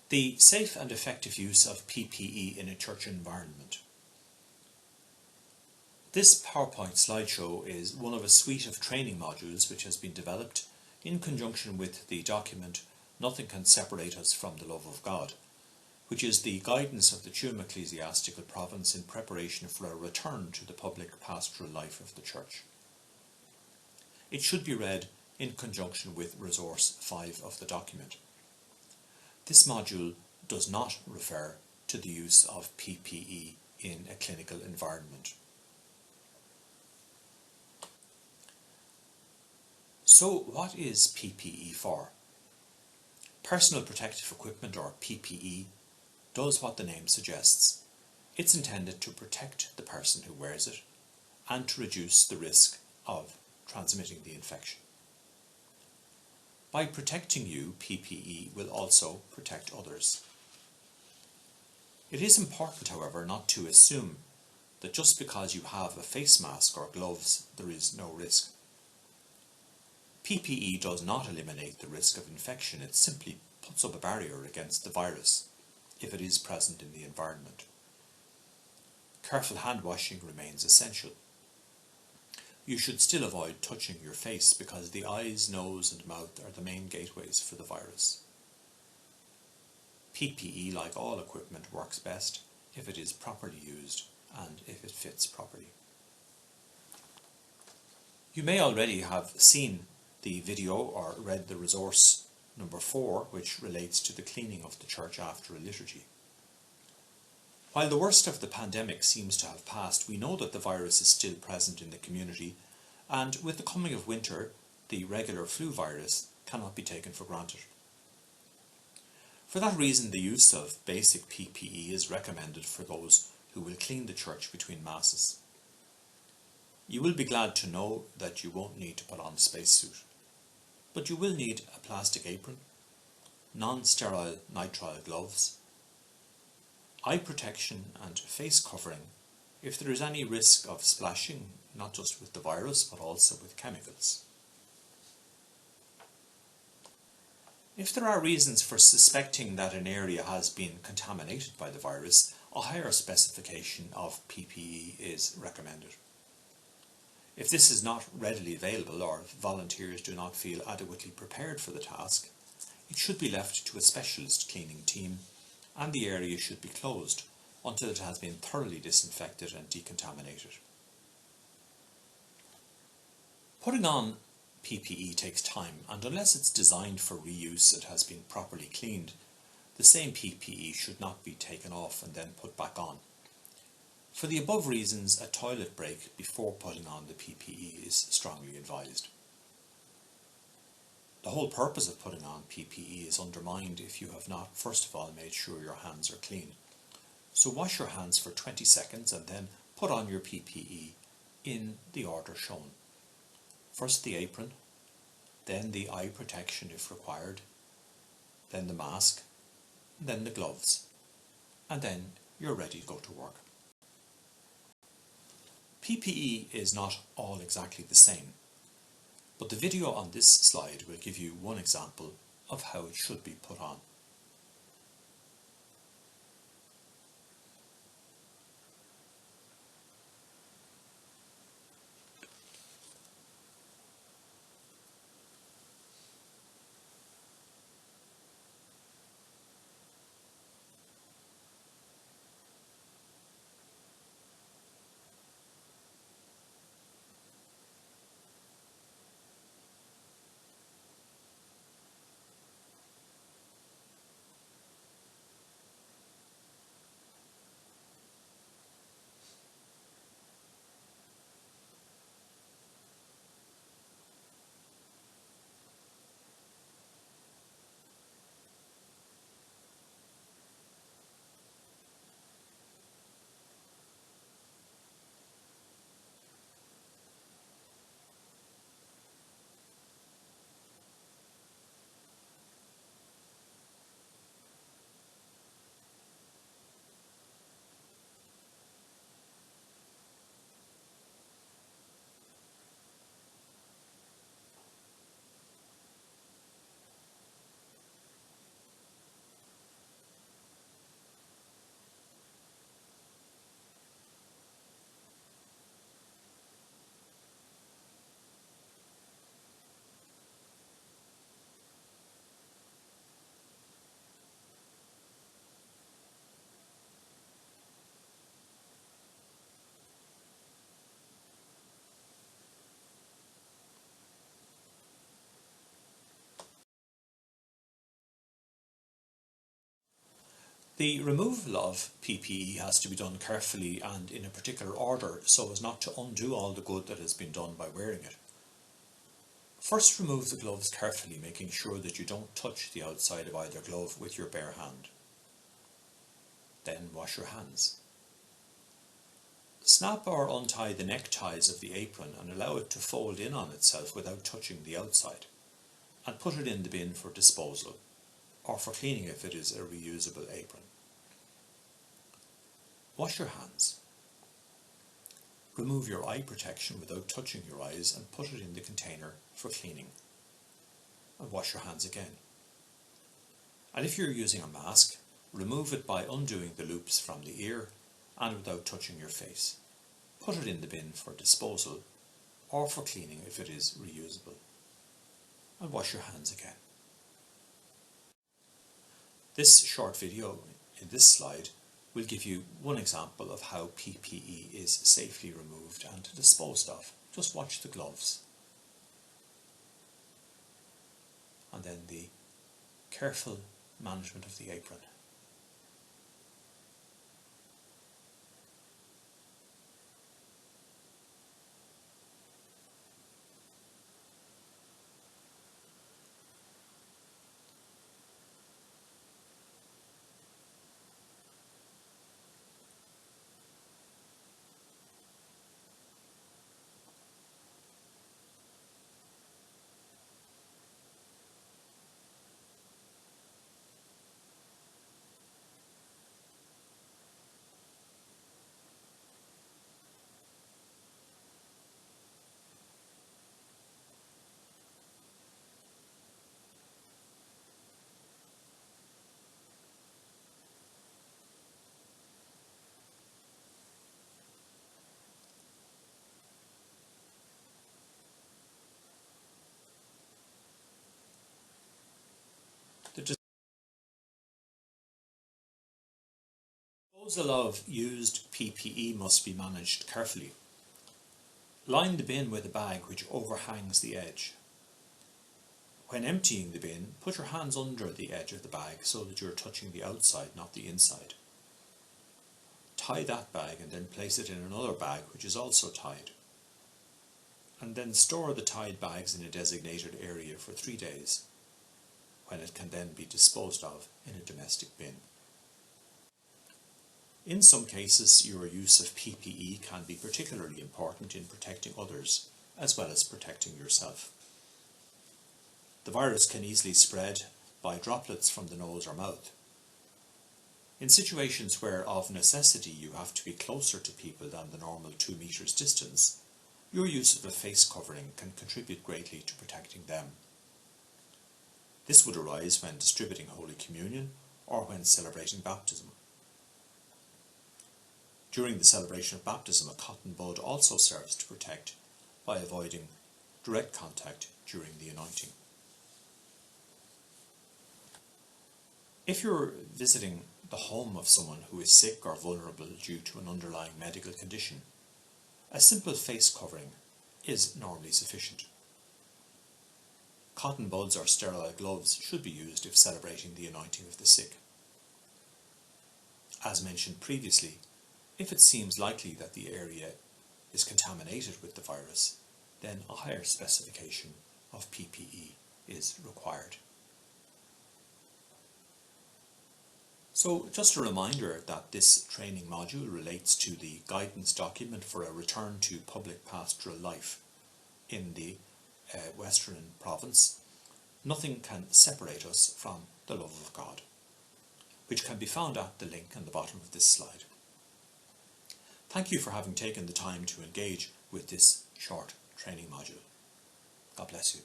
The safe and effective use of PPE in a church environment. This PowerPoint slideshow is one of a suite of training modules which has been developed in conjunction with the document Nothing Can Separate Us from the Love of God, which is the guidance of the Tuam Ecclesiastical Province in preparation for a return to the public pastoral life of the Church. It should be read in conjunction with Resource 5 of the document. This module does not refer to the use of PPE in a clinical environment. So what is PPE for? Personal Protective Equipment, or PPE, does what the name suggests. It's intended to protect the person who wears it and to reduce the risk of transmitting the infection. By protecting you, PPE will also protect others. It is important, however, not to assume that just because you have a face mask or gloves, there is no risk. PPE does not eliminate the risk of infection, it simply puts up a barrier against the virus if it is present in the environment. Careful hand washing remains essential. You should still avoid touching your face because the eyes, nose and mouth are the main gateways for the virus. PPE, like all equipment, works best if it is properly used and if it fits properly. You may already have seen the video or read the resource number 4, which relates to the cleaning of the church after a liturgy. While the worst of the pandemic seems to have passed, we know that the virus is still present in the community, and with the coming of winter, the regular flu virus cannot be taken for granted. For that reason, the use of basic PPE is recommended for those who will clean the church between masses. You will be glad to know that you won't need to put on a spacesuit, but you will need a plastic apron, non-sterile nitrile gloves, eye protection and face covering if there is any risk of splashing, not just with the virus but also with chemicals. If there are reasons for suspecting that an area has been contaminated by the virus, a higher specification of PPE is recommended. If this is not readily available or if volunteers do not feel adequately prepared for the task, it should be left to a specialist cleaning team and the area should be closed until it has been thoroughly disinfected and decontaminated. Putting on PPE takes time, and unless it's designed for reuse, it has been properly cleaned, the same PPE should not be taken off and then put back on. For the above reasons, a toilet break before putting on the PPE is strongly advised. The whole purpose of putting on PPE is undermined if you have not first of all made sure your hands are clean. So wash your hands for 20 seconds and then put on your PPE in the order shown. First the apron, then the eye protection if required, then the mask, then the gloves, and then you're ready to go to work. PPE is not all exactly the same, but the video on this slide will give you one example of how it should be put on. The removal of PPE has to be done carefully and in a particular order so as not to undo all the good that has been done by wearing it. First, remove the gloves carefully, making sure that you don't touch the outside of either glove with your bare hand. Then wash your hands. Snap or untie the neckties of the apron and allow it to fold in on itself without touching the outside, and put it in the bin for disposal, or for cleaning if it is a reusable apron. Wash your hands. Remove your eye protection without touching your eyes and put it in the container for cleaning. And wash your hands again. And if you're using a mask, remove it by undoing the loops from the ear and without touching your face. Put it in the bin for disposal or for cleaning if it is reusable. And wash your hands again. This short video in this slide will give you one example of how PPE is safely removed and disposed of. Just watch the gloves. And then the careful management of the apron. The disposal of used PPE must be managed carefully. Line the bin with a bag which overhangs the edge. When emptying the bin, put your hands under the edge of the bag so that you are touching the outside, not the inside. Tie that bag and then place it in another bag which is also tied. And then store the tied bags in a designated area for 3 days, when it can then be disposed of in a domestic bin. In some cases, your use of PPE can be particularly important in protecting others, as well as protecting yourself. The virus can easily spread by droplets from the nose or mouth. In situations where of necessity you have to be closer to people than the normal 2 meters distance, your use of a face covering can contribute greatly to protecting them. This would arise when distributing Holy Communion or when celebrating baptism. During the celebration of baptism, a cotton bud also serves to protect by avoiding direct contact during the anointing. If you're visiting the home of someone who is sick or vulnerable due to an underlying medical condition, a simple face covering is normally sufficient. Cotton buds or sterile gloves should be used if celebrating the anointing of the sick. As mentioned previously, if it seems likely that the area is contaminated with the virus, then a higher specification of PPE is required. So just a reminder that this training module relates to the guidance document for a return to public pastoral life in the Western Province. Nothing can separate us from the love of God, which can be found at the link on the bottom of this slide. Thank you for having taken the time to engage with this short training module. God bless you.